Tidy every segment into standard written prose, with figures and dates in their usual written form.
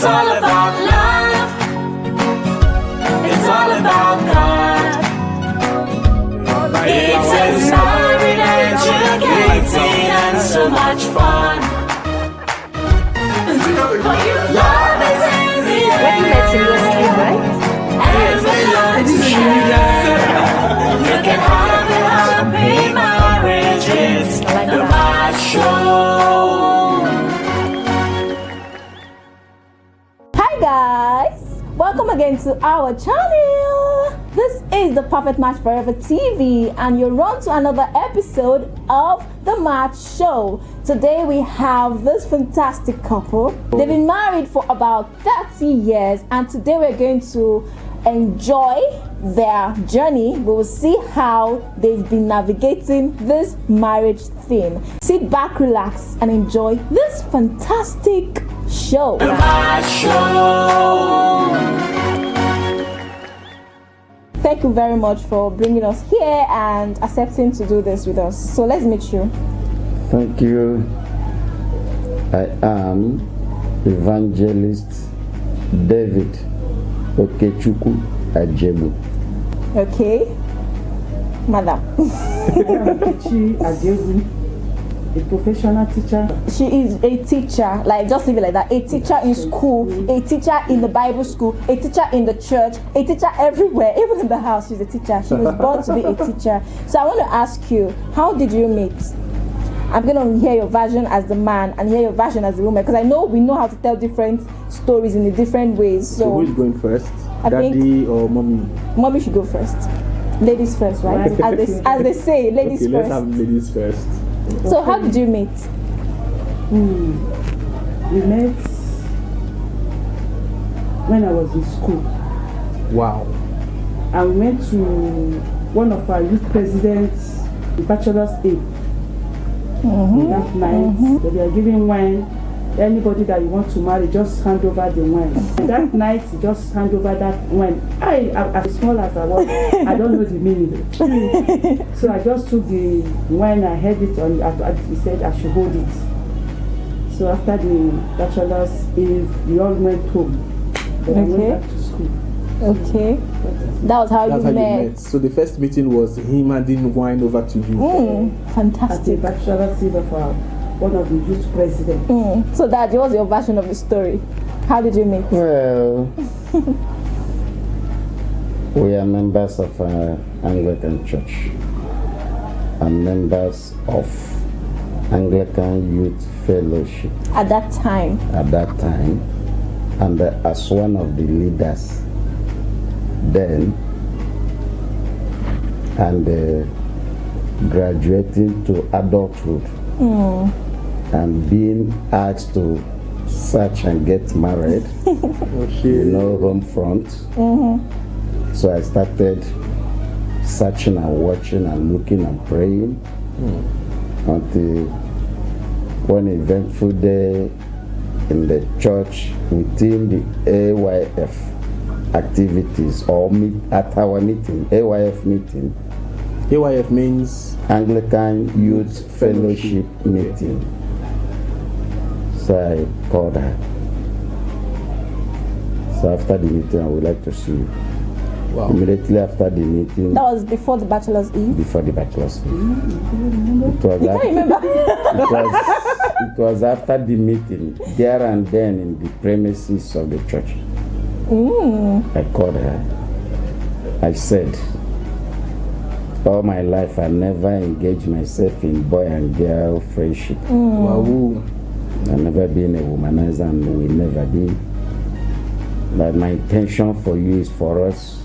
It's all about love. It's all about God. It's inspiring, educating, and so much fun. Love is in the air. Right? And we love to share. You can have a happy marriage. It's the MACH Show. Hi guys, welcome again to our channel. This is the Perfect Match Forever TV and you're on to another episode of the MACH Show. Today we have this fantastic couple. They've been married for about 30 years and today we're going to enjoy their journey. We will see how they've been navigating this marriage thing. Sit back, relax and enjoy this fantastic show. The MACH Show. Thank you very much for bringing us here and accepting to do this with us. So let's meet you. Thank you. I am Evangelist David Nkechi Ajaegbu. Okay, madam. Nkechi Ajaegbu, a professional teacher. She is a teacher, like just leave it like that. A teacher in school, a teacher in the Bible school, a teacher in the church, a teacher everywhere, even in the house. She's a teacher. She was born to be a teacher. So I want to ask you, how did you meet? I'm gonna hear your version as the man and hear your version as the woman, because I know we know how to tell different stories in the different ways. So who's going first? I Daddy think or mommy? Mommy should go first. Ladies first, right? As they say, ladies Okay, first. let's have ladies first. So how did you meet? We met when I was in school. Wow. I went to one of our youth presidents, bachelor's aid. That night, they are giving wine. Anybody that you want to marry, just hand over the wine. That night, just hand over that wine. I as small as I was, I don't know the meaning. So I just took the wine, I held it on. He said I should hold it. So after the bachelor's eve, we all went home. Then I went back to school. Okay, that was how That's you how met. you met. So the first meeting was him handing wine over to you. At the Fantastic. bachelor's eve of one of the youth presidents. So that was your version of the story. How did you meet? Well, we are members of Anglican Church and members of Anglican Youth Fellowship At that time. at that time, and as one of the leaders then, and graduating to adulthood and being asked to search and get married, home front. So I started searching and watching and looking and praying until one eventful day in the church within the AYF activities or at our meeting, AYF meeting. AYF means Anglican Youth Fellowship meeting. So I called her. So after the meeting, I would like to see you. wow. Immediately after the meeting, That was before the bachelor's eve. before the bachelor's eve. It was You can't remember? it was after the meeting, there and then in the premises of the church. I called her. I said, all my life I never engaged myself in boy and girl friendship. Wow. I've never been a womanizer and will never be. But my intention for you is for us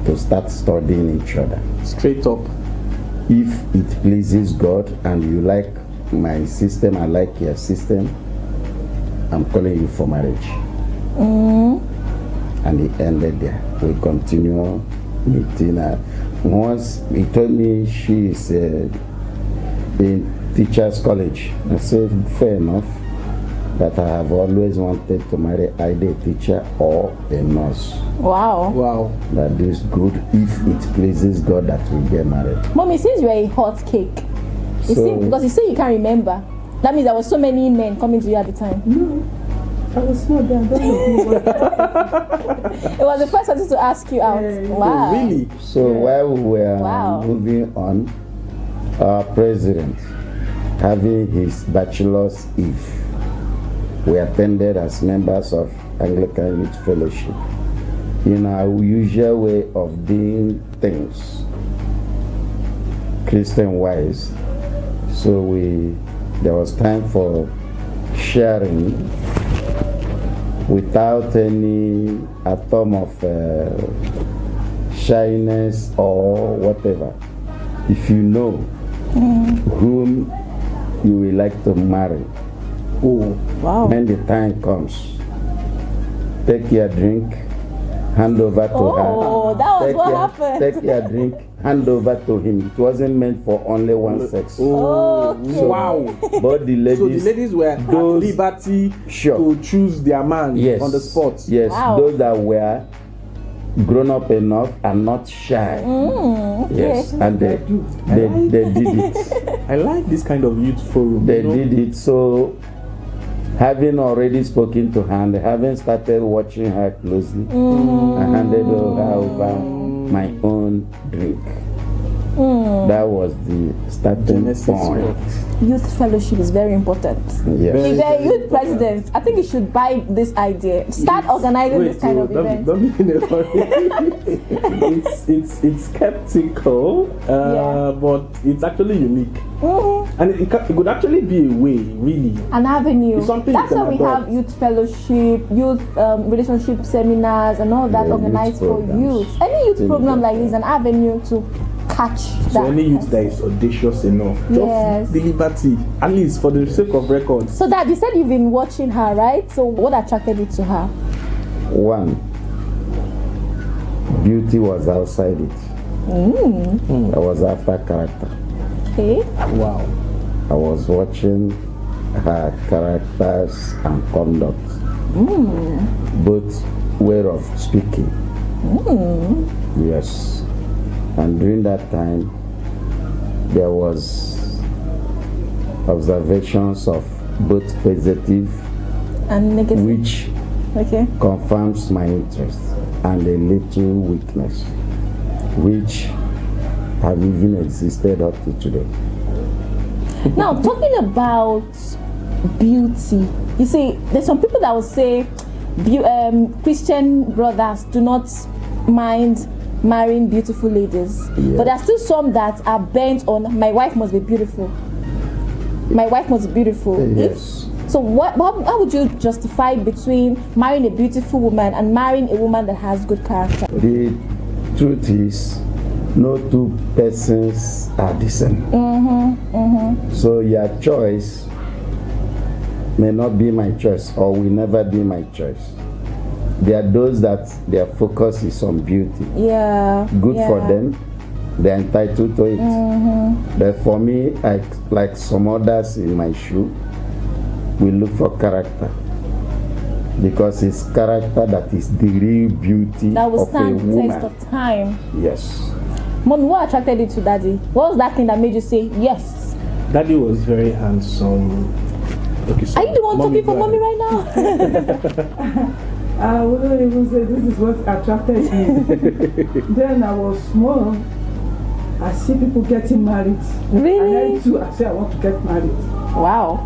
to start studying each other. Straight up. If it pleases God and you like my system, I like your system, I'm calling you for marriage. And it ended there. We continue meeting. Once he told me she is in teacher's college, I said, fair enough. But I have always wanted to marry either a teacher or a nurse. Wow. Wow. That is good if it pleases God that we get married. Mommy, since you were a hot cake, you So- see, because you say you can't remember, that means there were so many men coming to you at the time. No. I was small then. I don't know. It was the first person to ask you out. Yeah. Wow. Really? So while we were Wow. moving on, our president having his bachelor's eve, we attended as members of Anglican Youth Fellowship in our usual way of doing things, Christian wise. So there was time for sharing without any atom of shyness or whatever. If you know whom you will like to marry, Wow. when the time comes, take your drink, hand over to her. Oh, that was what happened. Take your drink, hand over to him. It wasn't meant for only one sex. Okay. Wow. But the So the ladies, ladies were at those- liberty Sure. to choose their man yes, on the spot. Yes, Wow. those that were grown up enough and not shy. Yes, and they did it. I like this kind of youth forum. They you know? did it. So, having already spoken to her and having started watching her closely, I handed her over my own drink. That was the starting Genesis point. work. Youth fellowship is very important. Yes. If you're a youth president, I think you should buy this idea. Start organizing this kind of event. Don't be in a hurry. it's skeptical, Yeah. but it's actually unique, and it could actually be a way, really. An avenue. It's something That's you why can we adopt. have youth fellowship, youth relationship seminars, and all that Yeah, organized youth for programs. youth. Any youth Things program like like this, an avenue to catch So that. any youth that is audacious enough, Yes. just the liberty, at least for the sake of records. So that you said you've been watching her, right? So what attracted you to her? One, beauty was outside it. I was after character. Okay. Wow. I was watching her characters and conduct, both way of speaking. Yes, and during that time, there was observations of both positive, And negative. which Okay. confirms my interest, and a little weakness, which have even existed up to today. Now, talking about beauty, you see, there's some people that will say Christian brothers do not mind marrying beautiful ladies. Yes. But there are still some that are bent on, my wife must be beautiful. My wife must be beautiful. Yes. So how would you justify between marrying a beautiful woman and marrying a woman that has good character? The truth is, no two persons are the same. So your choice may not be my choice or will never be my choice. There are those that their focus is on beauty. Yeah. Good for yeah. them. They're entitled to it. But for me, like some others in my shoe, we look for character. Because it's character that is the real beauty That will of a stand the woman. test of time. Yes. Mommy, what attracted you to Daddy? What was that thing that made you say yes? Daddy was very handsome. Okay, so Are you the one talking for go mommy ahead. right now? I wouldn't even say this is what attracted me. Then I was small. I see people getting married. Really? And I too, I say I want to get married. Wow.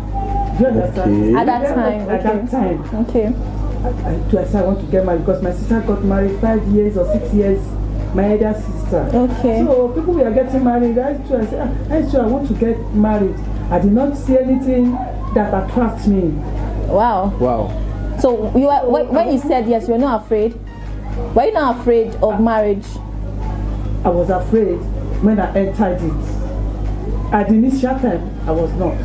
Do you understand? Okay. At that time, At okay. that time. Okay. I too, I said I want to get married because my sister got married 5 years or 6 years. My elder sister. Okay. So people were getting married. I too, I said, I want to get married. I did not see anything that attracts me. Wow. Wow. So you were, when you said yes, you were not afraid? Were you not afraid of marriage? I was afraid when I entered it. At the initial time, I was not.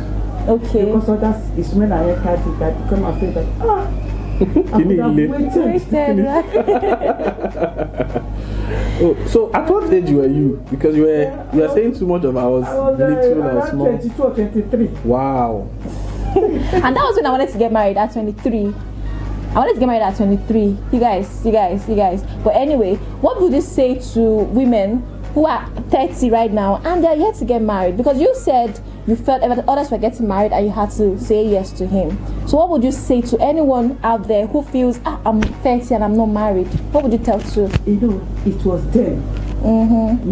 Okay. Because others is when I entered it, I become afraid that, I could have waited. Oh, so at what age were you? Because you were saying too much of I was I was little or around small. 22 or 23. Wow. And that was when I wanted to get married at 23. I wanted to get married at 23. You guys. But anyway, what would you say to women who are 30 right now and they're yet to get married? Because you said you felt others were getting married and you had to say yes to him. So what would you say to anyone out there who feels, I'm 30 and I'm not married? What would you tell to? It was then.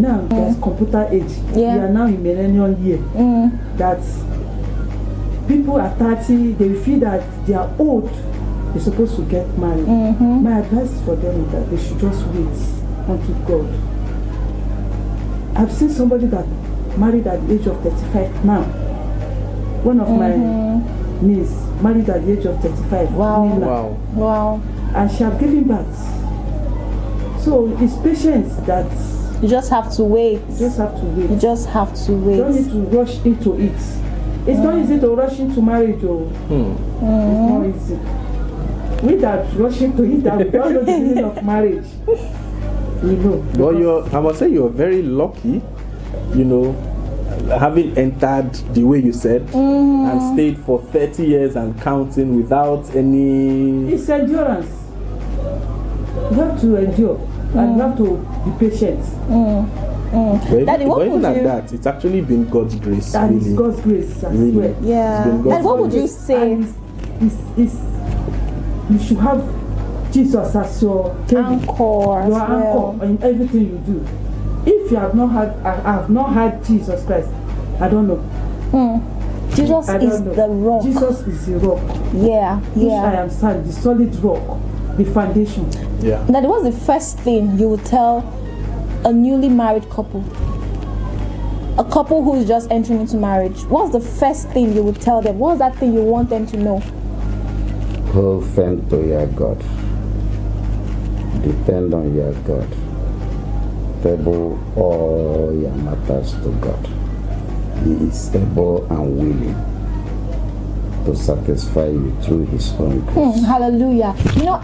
Now there's computer age. Yeah. We are now in millennial year. That people are 30, they feel that they are old, they're supposed to get married. My advice for them is that they should just wait unto God. I've seen somebody that married at the age of 35 now. One of my niece married at the age of 35. Wow. And she has given birth. So it's patience that you just have to wait. You just have to wait. You just have to wait. You don't need to rush into it. It's not easy to rush into marriage. It's not easy. We that rush into it, that we don't know the meaning of marriage. We know. But I must say you're very lucky, having entered the way you said and stayed for 30 years and counting without any... It's endurance. You have to endure and you have to be patient. Daddy, what even would at you... that, it's actually been God's grace. That really. is God's grace, I Really. swear. Yeah. Daddy, what would you say? You should have Jesus as your Anchor. your anchor in everything you do. If you have not had Jesus Christ, I don't know. Jesus is the rock. Jesus is the rock. Yeah. Which I am standing, the solid rock, the foundation. Yeah. Daddy, what's the first thing you would tell a newly married couple? A couple who's just entering into marriage. What's the first thing you would tell them? What's that thing you want them to know? Hold firm to your God. Depend on your God. Table all your matters to God. He is able and willing to satisfy you through His own grace. Hallelujah.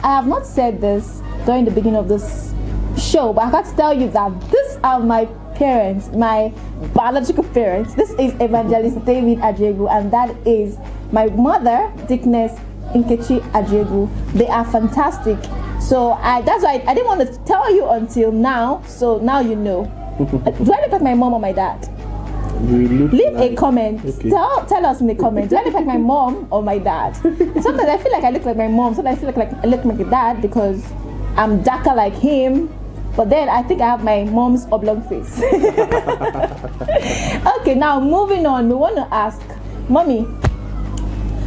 I have not said this during the beginning of this show, but I got to tell you that these are my parents, my biological parents. This is Evangelist David Ajaegbu, and that is my mother, Dickness Nkechi Ajaegbu. They are fantastic. So that's why I didn't want to tell you until now. So now you know. Do I look like my mom or my dad? Leave a comment. Okay. Tell us in the comments. Do I look like my mom or my dad? Sometimes I feel like I look like my mom. Sometimes I feel like I look like my dad because I'm darker like him. But then I think I have my mom's oblong face. Okay, now moving on. We want to ask, Mommy,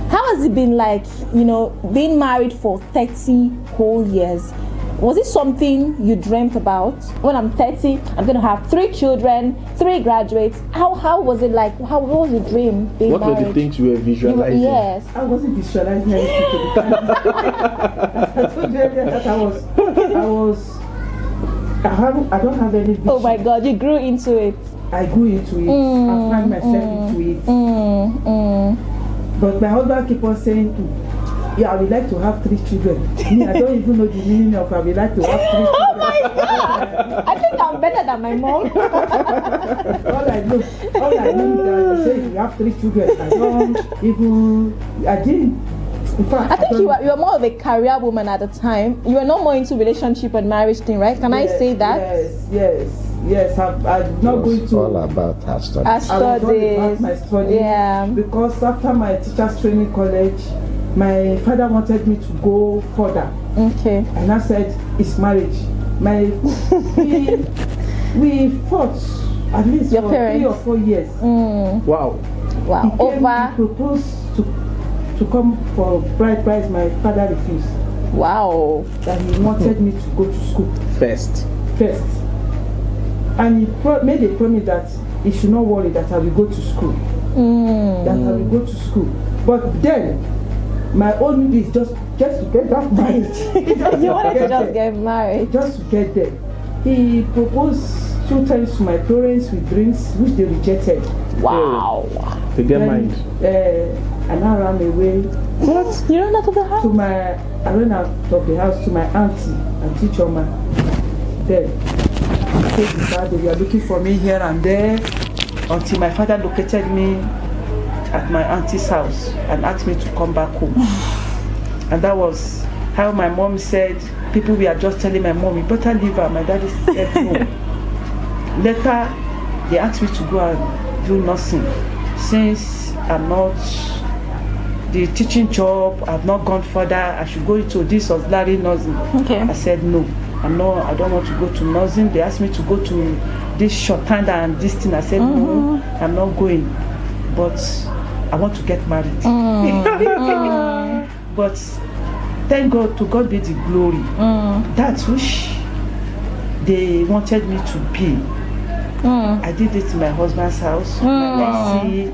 how has it been like, being married for 30 whole years? Was it something you dreamt about? When I'm 30, I'm going to have 3 children, 3 graduates. How was it like? What was your dream being What married? were the things you were visualizing? Yes. I wasn't visualizing anything to the time. I told you earlier that I don't have any vision. Oh my God, you grew into it. I grew into it. I find myself into it. But my husband keep on saying, I would like to have 3 children. Me, I don't even know the meaning of I would like to have 3 children. Oh my God! I think I'm better than my mom. all I know is that I say you have 3 children. I didn't. In fact, I think you were more of a career woman at the time. You were not more into relationship and marriage thing, right? Can I say that? Yes. I'm not going to. All about her studies. I studied. About my studies. Yeah. Because after my teacher's training college, my father wanted me to go further. Okay. And I said, it's marriage. We fought at least Your for parents? 3 or 4 years. Wow. He proposed to come for bride price. My father refused. Wow. That he wanted me to go to school First. And he made a promise that he should not worry that I will go to school. That I will go to school. But then my own need is just to get that marriage. You wanted to just get married. Just to get there. He proposed 2 times to my parents with drinks, which they rejected. Wow. To get married. And I ran away. What? You ran out of the house? I ran out of the house to my auntie Choma. Then they were looking for me here and there until my father located me at my auntie's house and asked me to come back home. And that was how my mom said, people were just telling my mom, you better leave her. My daddy said no. Later, they asked me to go and do nursing. since I'm not the teaching job, I've not gone further, I should go into this auxiliary nursing. Okay. I said no, I don't want to go to nursing. They asked me to go to this shorthand and this thing. I said no, I'm not going, but I want to get married. But thank God, to God be the glory. That's which they wanted me to be. I did it in my husband's house, my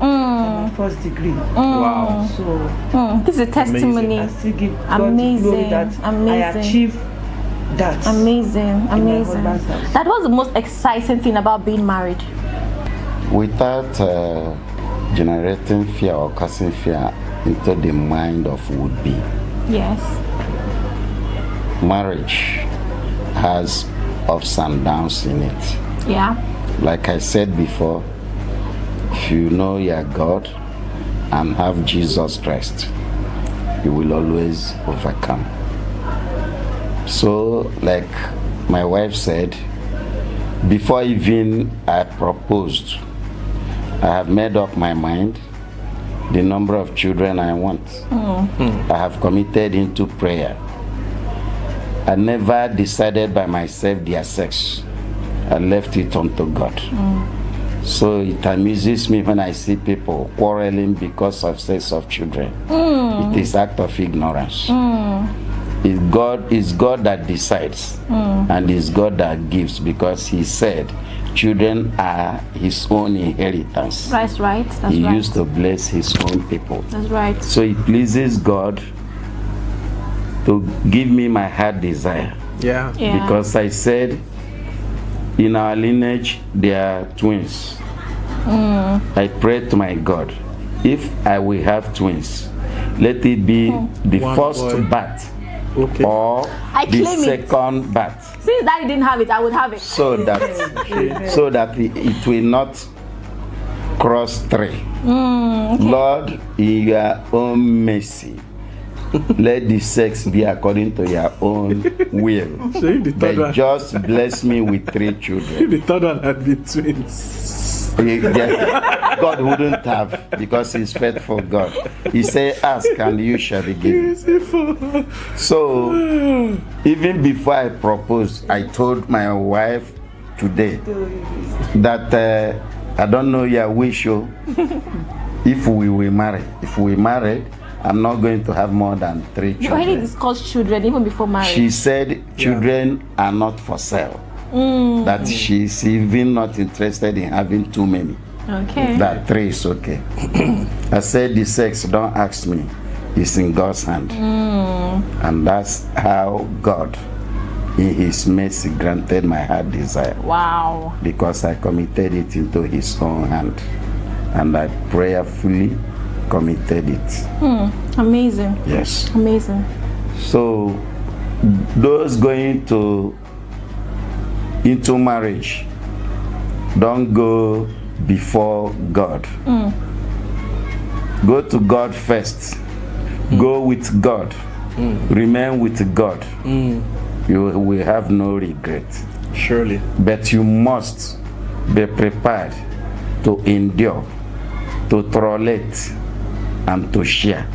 and my first degree. Wow. So This is a testimony. I still give God the glory that I achieved that. Amazing. in my husband's house. That was the most exciting thing about being married. Without generating fear or causing fear into the mind of would-be, Yes. marriage has ups and downs in it. Yeah. Like I said before, if you know your God and have Jesus Christ, you will always overcome. So, like my wife said, before even I proposed, I have made up my mind the number of children I want. I have committed into prayer. I never decided by myself their sex. I left it unto God. So it amuses me when I see people quarreling because of sex of children. It is act of ignorance. It's God that decides, and it's God that gives, because He said children are His own inheritance. That's right. That's He right. used to bless His own people. That's right. So it pleases God to give me my heart desire. Yeah. Yeah. Because I said in our lineage there are twins. I prayed to my God, if I will have twins, let it be the One first boy. bat Okay. or I the claim it. second bat, Since Daddy didn't have it, I would have it. so that it will not cross three. Lord, in your own mercy, let the sex be according to your own will. So if the third But one, just bless me with 3 children. if the third one had been twins. God wouldn't have, because He's faithful God. He said, ask and you shall be given. So even before I proposed, I told my wife today that I don't know your wish, if we will marry. If we married, I'm not going to have more than 3 You already children. discussed children even before marriage. She said children are not for sale. That she's even not interested in having too many. Okay. That 3 is okay. I said the sex, don't ask me. It's in God's hand. And that's how God, in His mercy, granted my heart desire. Wow. Because I committed it into His own hand. And I prayerfully committed it. Amazing. Yes. Amazing. So those going into marriage, don't go before God. Go to God first. Go with God. Remain with God. You will have no regret. Surely. But you must be prepared to endure, to tolerate, and to share.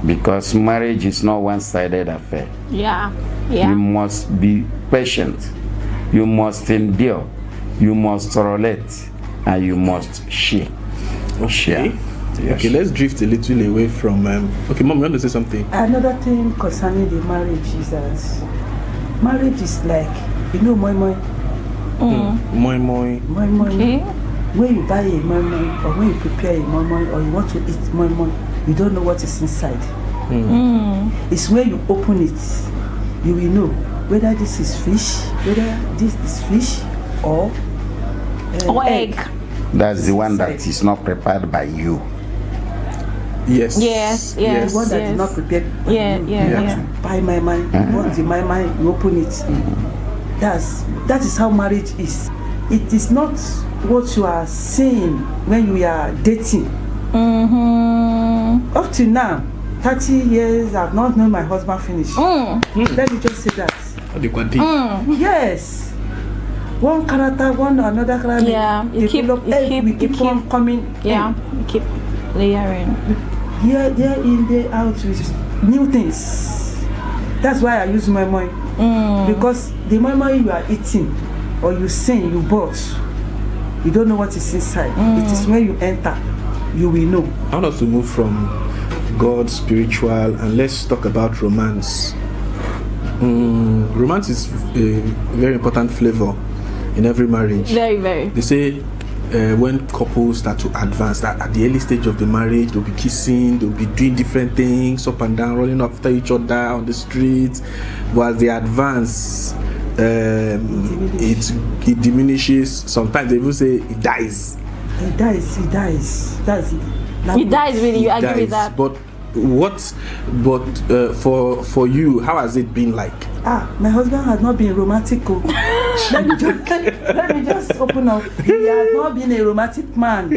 Because marriage is not one-sided affair. Yeah. You Yeah. must be patient. You must endure. You must tolerate, and you must share. Share. Yes. Okay, let's drift a little away from. Okay, Mom, you want to say something? Another thing concerning the marriage is that marriage is like, moi moi. Moi moi. Moi moi. Okay. When you buy a moi moi, or when you prepare a moi moi, or you want to eat moi moi, you don't know what is inside. It's when you open it, you will know whether this is fish, whether this is fish or Egg. That's the one that is not prepared by you. Yes. Yes. Yes. The one that yes. is not prepared. Yeah, yeah, You have yeah. to buy my mind. You want the my mind, you open it. That is how marriage is. It is not what you are saying when you are dating. Up to now, 30 years, I've not known my husband finish. Let me just say that. The quantity. Yes. one character, one another character. Yeah, you keep on coming. Yeah, you keep layering. Here in day out with new things. That's why I use my money. Because the money you are eating or you sing, you bought, you don't know what is inside. It is when you enter, you will know. I want us to move from God, spiritual, and let's talk about romance. Romance is a very important flavor in every marriage. Very, very. They say when couples start to advance, that at the early stage of the marriage, they'll be kissing, they'll be doing different things, up and down, rolling after each other on the streets. But as they advance, it diminishes. Sometimes they even say it dies. It dies. That's it. It dies, really. You agree with that? But for you, how has it been like? My husband has not been romantic. Let me just open up. He has not been a romantic man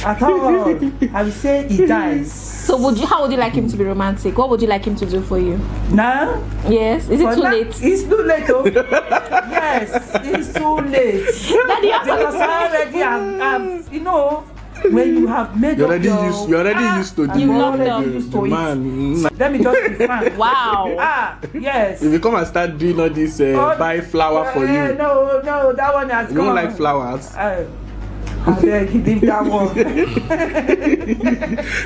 at all. I will say he dies. So how would you like him to be romantic? What would you like him to do for you? Now? Yes. Is it too late? It's too late, oh. Yes, it's too late. Because I already have, when you have made you're already used to the man. Let me just be frank. Wow. Yes. If you come and start doing all this buy flower for you. No, that one has you gone. don't like flowers. I beg, leave that one.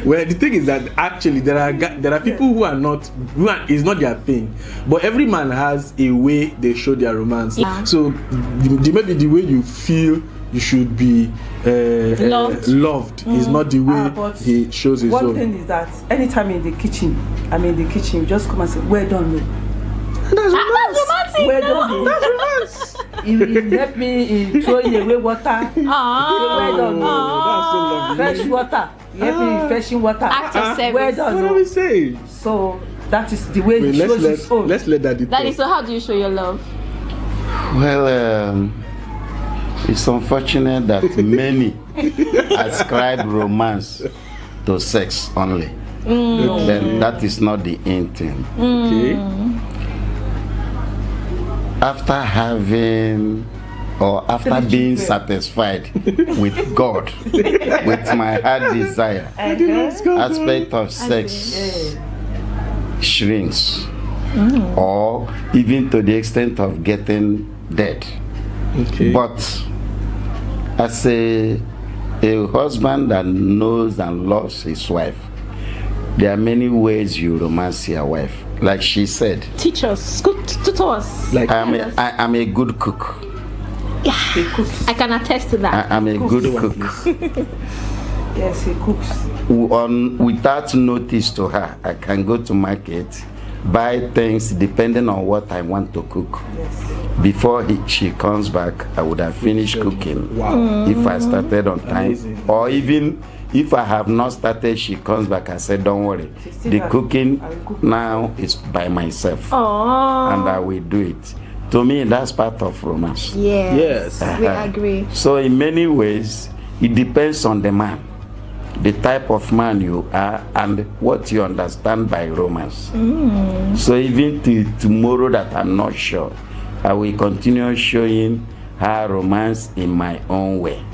Well, the thing is that actually there are people who is not their thing, but every man has a way they show their romance. Yeah. So maybe the way you feel you should be loved is not the way he shows his own. One thing is that anytime I'm in the kitchen, you just come and say, well done, no. That's romance. Well done, no. That's romance. He help me throwing away water. Well done, no. That's so lovely. Fresh water. He help me fetching water. Act of service. Well done, What no. do we say? So that is the way he shows his own. Let's let that. Daddy, so how do you show your love? Well, it's unfortunate that many ascribe romance to sex only. Then that is not the end thing. Okay. After being satisfied with God, with my heart desire, aspect of sex shrinks, or even to the extent of getting dead. Okay. But as a husband that knows and loves his wife, there are many ways you romance your wife. Like she said, Teach us. Tutor us. Like I'm a good cook. Yeah. I can attest to that. I'm a good cook. Yes, he cooks. Without notice to her, I can go to market, buy things depending on what I want to cook. Yes. Before she comes back, I would have finished cooking. Wow. If I started on time. Amazing. Or even if I have not started, she comes back and said, don't worry. The cooking now is by myself. Oh. And I will do it. To me, that's part of romance. Yes. Yes. We agree. So in many ways, it depends on the man, the type of man you are, and what you understand by romance. So even till tomorrow that I'm not sure, I will continue showing her romance in my own way.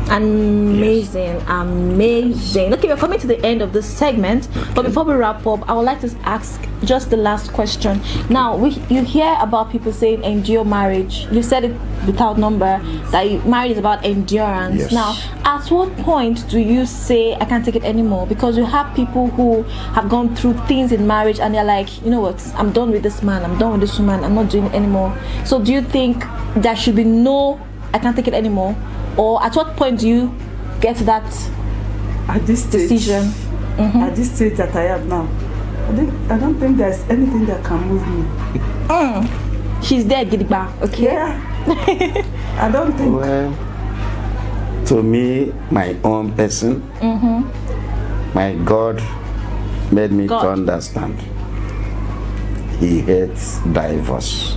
Amazing. Okay, we're coming to the end of this segment, but before we wrap up, I would like to ask just the last question. Now, you hear about people saying endure marriage. You said it without number that marriage is about endurance. Yes. Now, at what point do you say I can't take it anymore? Because you have people who have gone through things in marriage and they're like, you know what, I'm done with this man, I'm done with this woman, I'm not doing it anymore. So do you think there should be no I can't take it anymore? Or at what point do you get to that at this stage, decision? At this stage that I am now, I don't think there's anything that can move me. She's there, Gidigba, okay? Yeah. I don't think. Well, to me, my own person, my God made me to understand. He hates divorce.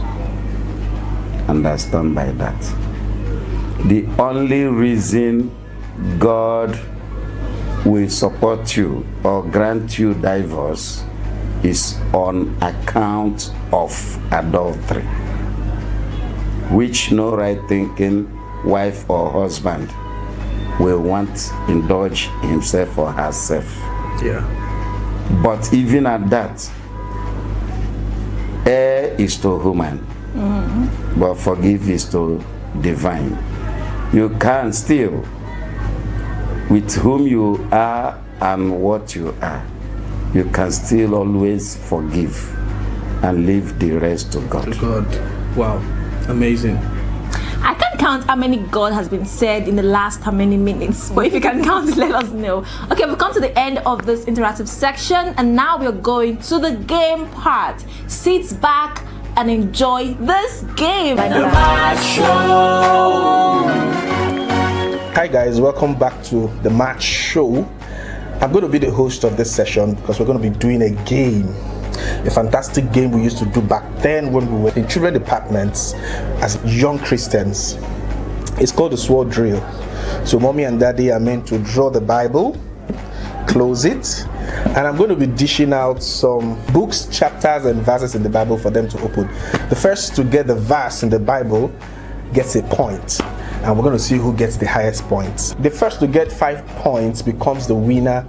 Understand by that. The only reason God will support you or grant you divorce is on account of adultery. which no right thinking wife or husband will want indulge himself or herself. Yeah. But even at that, err is to human, but forgive is to divine. You can still, with whom you are and what you are, you can still always forgive and leave the rest to God. To God. Wow. Amazing. I can't count how many God has been said in the last how many minutes, but if you can count it, let us know. Okay, we've come to the end of this interactive section, and now we're going to the game part. Sit back and enjoy this game. The MACH Show. Hi guys, welcome back to the MACH Show. I'm going to be the host of this session because we're going to be doing a game. A fantastic game we used to do back then when we were in children departments as young Christians. It's called the sword drill. So mommy and daddy are meant to draw the Bible, close it, and I'm going to be dishing out some books, chapters and verses in the Bible for them to open. The first to get the verse in the Bible gets a point, and we're going to see who gets the highest points. The first to get 5 points becomes the winner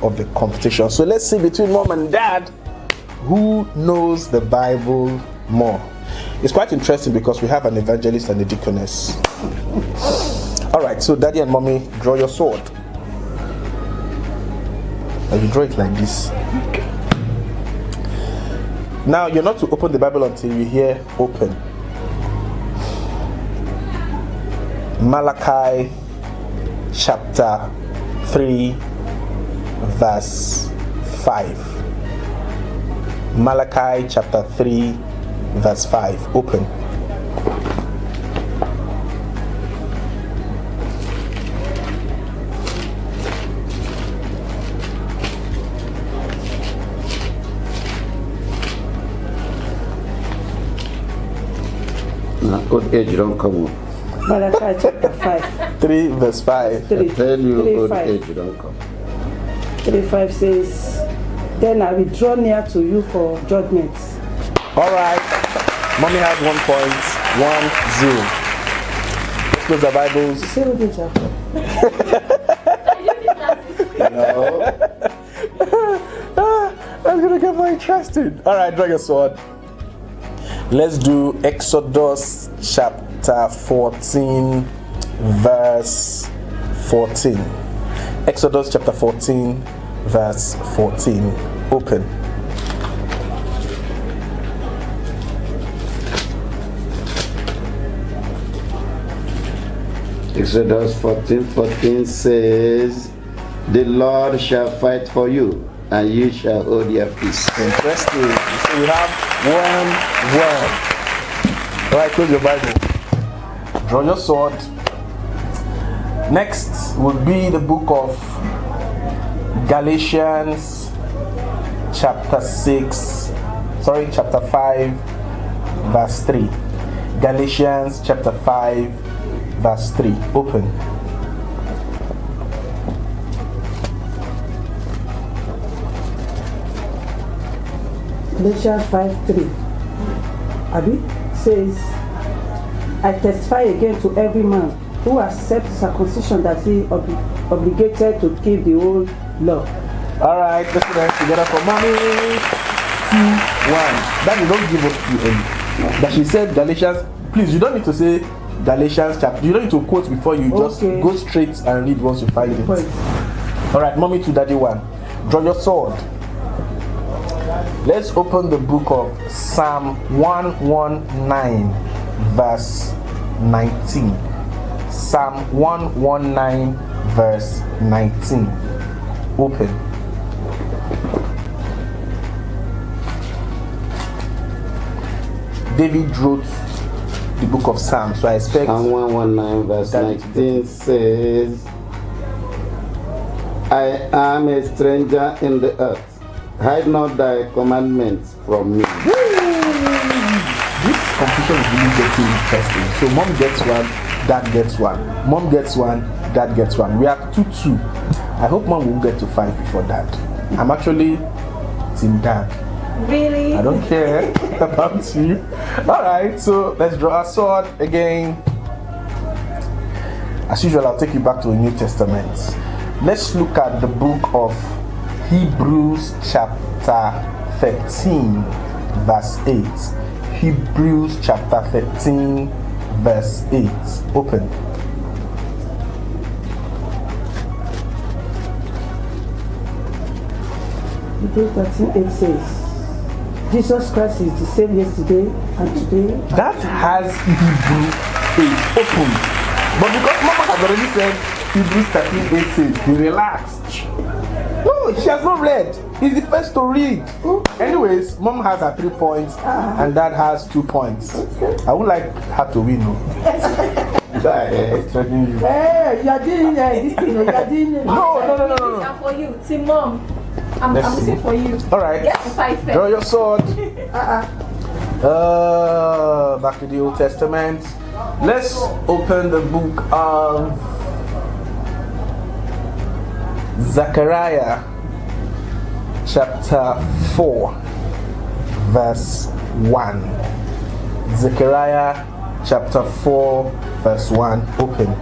of the competition. So let's see between mom and dad who knows the Bible more. It's quite interesting because we have an evangelist and a deaconess. All right, so daddy and mommy, draw your sword. And you draw it like this. Now you're not to open the Bible until you hear open. Malachi chapter 3 verse 5. Malachi chapter 3 verse 5. Open. Old age don't come up. Malachi chapter 5. 3 verse 5. I tell you, 3, old 5. age don't come. 3:5 says, "Then I will draw near to you for judgments." All right. Mommy has 1 point. 1-0. Let's close the Bibles. Say what did you I'm gonna get more interested. All right, draw your sword. Let's do Exodus chapter 14 verse 14. Exodus chapter 14 verse 14. Open. Exodus 14:14 says, "The Lord shall fight for you, and you shall hold your peace." Interesting. So we have 1-1. All right, close your Bible. Draw your sword. Next will be the book of Galatians chapter 5 verse 3. Galatians chapter 5 verse 3. Open. Galatians 5:3. Abi says, "I testify again to every man who accepts circumcision that he obligated to keep the whole law." All right, let's put that together for mommy. 2-1. That you don't give up to him. That she said Galatians. Please, you don't need to say Galatians chapter. You don't need to quote before you just Okay. go straight and read once you find it. Point. All right, mommy to daddy 1. Draw your sword. Let's open the book of Psalm 119 verse 19. Psalm 119 verse 19. Open. David wrote the book of Psalms, so I expect Psalm 119 verse 19 says, "I am a stranger in the earth. Hide not thy commandments from me." this competition is really getting interesting. So mom gets 1, dad gets 1. Mom gets 1, dad gets 1. We are 2-2. I hope mom will get to 5 before dad. I'm actually team dad. Really? I don't care about you. Alright, so let's draw a sword again. As usual, I'll take you back to the New Testament. Let's look at the book of Hebrews chapter 13 verse 8. Hebrews chapter 13 verse 8. Open. Hebrews 13:8 says, Jesus Christ is the same yesterday and today. That has Hebrew 8 open. But because Mama has already said Hebrews 13:8 says, he relaxed. No, she has not read. He's the first to read. Anyways, Mom has her 3 points and Dad has 2 points. I would like her to win. No? Threatening you. Hey, you are doing this thing. You are doing No. I'm for you. See, Mom. I'm listening for you. Alright. Get to fight first. Draw your sword. Back to the Old Testament. Let's open the book of Zechariah chapter 4 verse 1. Zechariah chapter 4 verse 1. Open.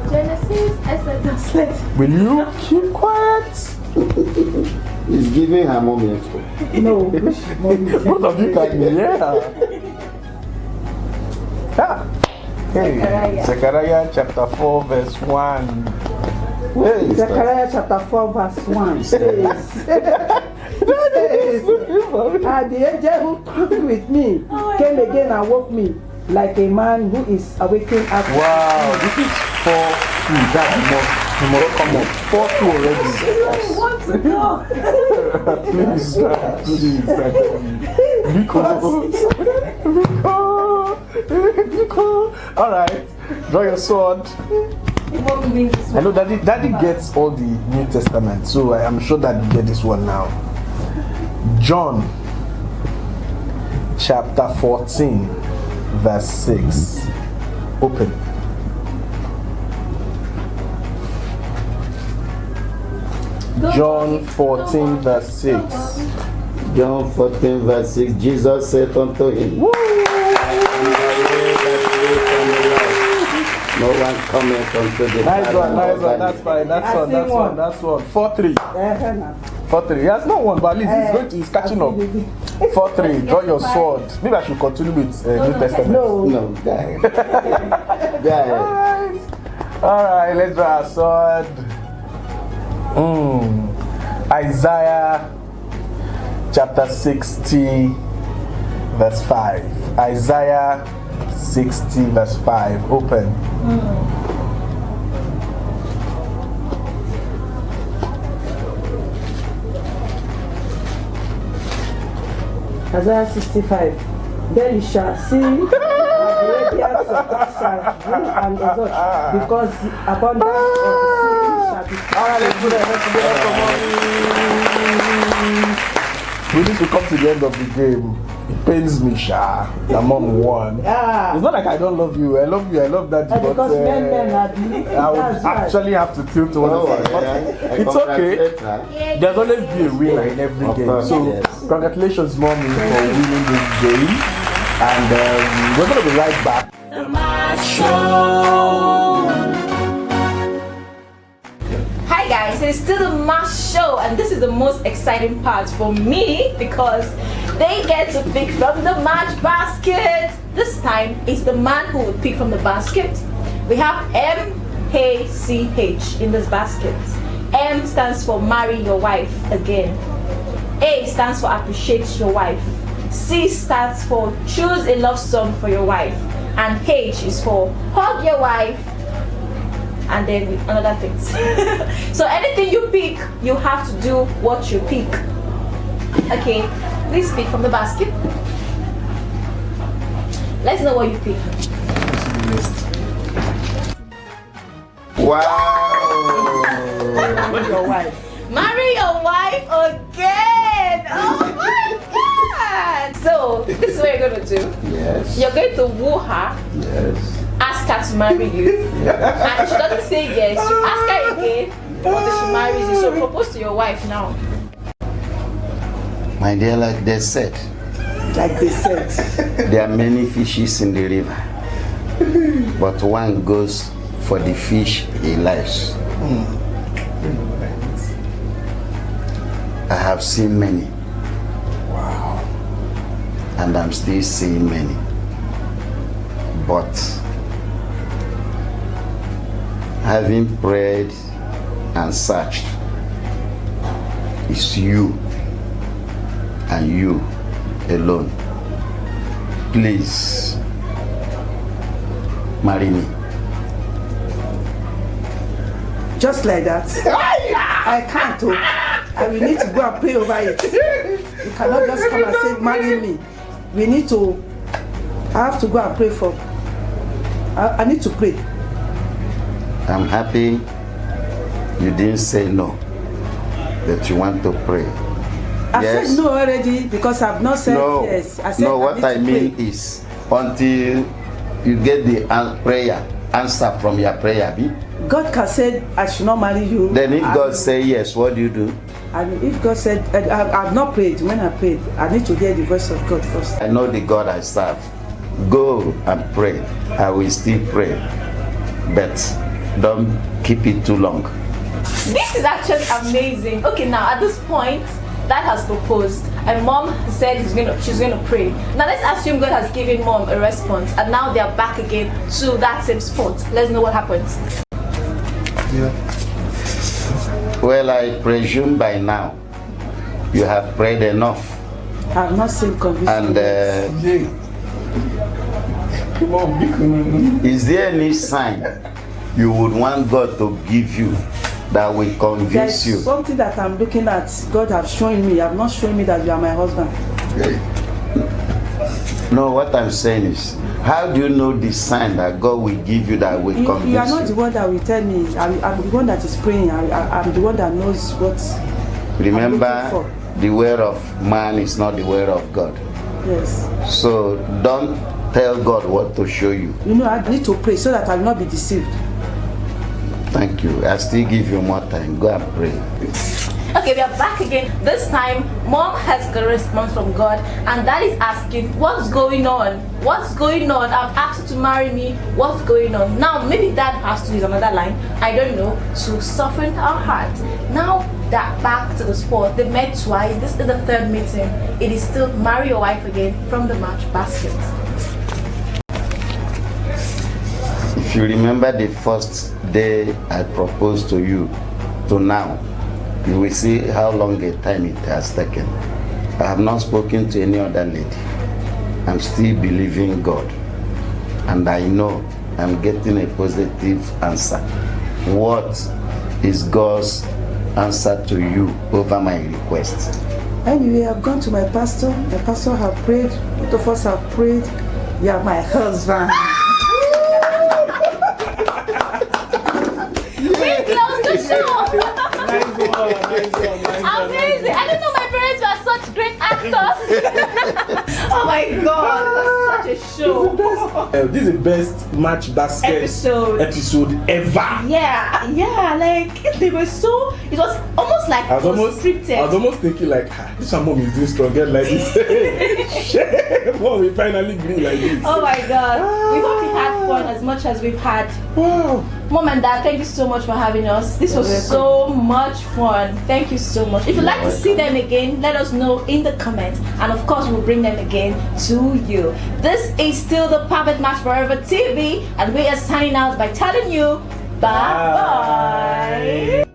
Genesis, Exodus. Will you keep quiet? He's giving her mommy extra. No. Both of you can hear. Hey, Zechariah chapter 4 verse 1. Hey, Zechariah chapter 4 verse 1 says, and the angel who talked with me came again and woke me like a man who is awakened at wow, this is 4-2. That must come up. 4-2 already. I want to go. Please, Alright, draw your sword. I know Daddy gets all the New Testament, so I am sure that you get this one now. John chapter 14 verse 6. Open. John 14 verse 6. John 14 verse 6. Jesus said unto him, Woo! no one cometh unto the Nice Father one, nice but one. That's fine. That's one. 4-3. 4-3. He has not won, but at least he's catching up. 4-3. Draw your sword. Maybe I should continue with New Testament. No, guy. Alright, let's draw a sword. Isaiah chapter 60 verse 5. Isaiah 60 verse 5. Open. Isaiah 65. Then you shall see the radiance of God shall bring and exalt, because the abundance of the sea shall be. Alright, let's do that. We need to come to the end of the game. It pains me, Sha. Your mom won. It's not like I don't love you. I love you. I love that. Because men are I would actually have to tilt towards it. It's okay. There's always be a winner in every game. So, congratulations, mommy, for winning this game. And we're going to be right back. The MACH Show. Hi guys, it's still the MACH Show, and this is the most exciting part for me because they get to pick from the MACH basket. This time it's the man who would pick from the basket. We have MACH in this basket. M stands for marry your wife again. A stands for appreciate your wife. C stands for choose a love song for your wife. And H is for hug your wife. And then another things. So anything you pick, you have to do what you pick. Okay, please pick from the basket. Let's know what you pick. Wow. Marry your wife. Marry your wife again. Oh my God. So this is what you're gonna do. Yes. You're going to woo her. Yes. ask her to marry you, and she doesn't say yes, you ask her again until she marries you. So propose to your wife now. My dear, like they said, there are many fishes in the river, but one goes for the fish he likes. I have seen many. Wow. And I'm still seeing many. But having prayed and searched, it's you and you alone. Please marry me. Just like that. I can't. I will need to go and pray over it. You cannot just come and say, marry me. We need to, I have to go and pray for, I need to pray. I'm happy you didn't say no, that you want to pray. I said no already because I've not said yes. I said no, what I mean is until you get the prayer answer from your prayer. God can say I should not marry you. Then if God say yes, what do you do? And if God said I've not prayed, when I prayed, I need to hear the voice of God first. I know the God I serve. Go and pray. I will still pray, but don't keep it too long. This is actually amazing. Okay, now at this point, Dad has proposed, and Mom said she's going to pray. Now let's assume God has given Mom a response, and now they are back again to that same spot. Let's know what happens. Yeah. Well, I presume by now you have prayed enough. I have not seen conviction. And is there any sign you would want God to give you that will convince you? There's something that I'm looking at. God has shown me. I'm not showing me that you are my husband. No, what I'm saying is, how do you know the sign that God will give you that will convince you? You are not the one that will tell me. I'm the one that is praying. I'm the one that knows what. Remember, the word of man is not the word of God. Yes. So don't tell God what to show you. You know, I need to pray so that I will not be deceived. Thank you. I still give you more time. Go and pray. Okay, we are back again. This time, Mom has got a response from God, and Dad is asking, what's going on? What's going on? I've asked you to marry me. What's going on? Now, maybe Dad has to use another line, I don't know, to soften our heart. Now that back to the spot, they met twice. This is the third meeting. It is still marry your wife again from the match basket. If you remember the first day I proposed to you to now, you will see how long a time it has taken. I have not spoken to any other lady. I'm still believing God. And I know I'm getting a positive answer. What is God's answer to you over my request? Anyway, I've gone to my pastor. My pastor have prayed. Both of us have prayed. You are my husband. We close the show. Amazing. I didn't know my parents were such great actors. Oh my god, such a show. This is the best match basket episode ever. Yeah, like they were so, it was almost like scripted. I was almost thinking like, this one Mom is doing strong girl like this. Shit, Mom, we finally grew like this. Oh my god. We hope we had fun as much as we've had. Wow. Mom and Dad, thank you so much for having us. This was so much fun. Thank you so much. If you'd like to see them again, let us know in the comments. And of course, we'll bring them again to you. This is still the Puppet Match Forever TV. And we are signing out by telling you, bye-bye.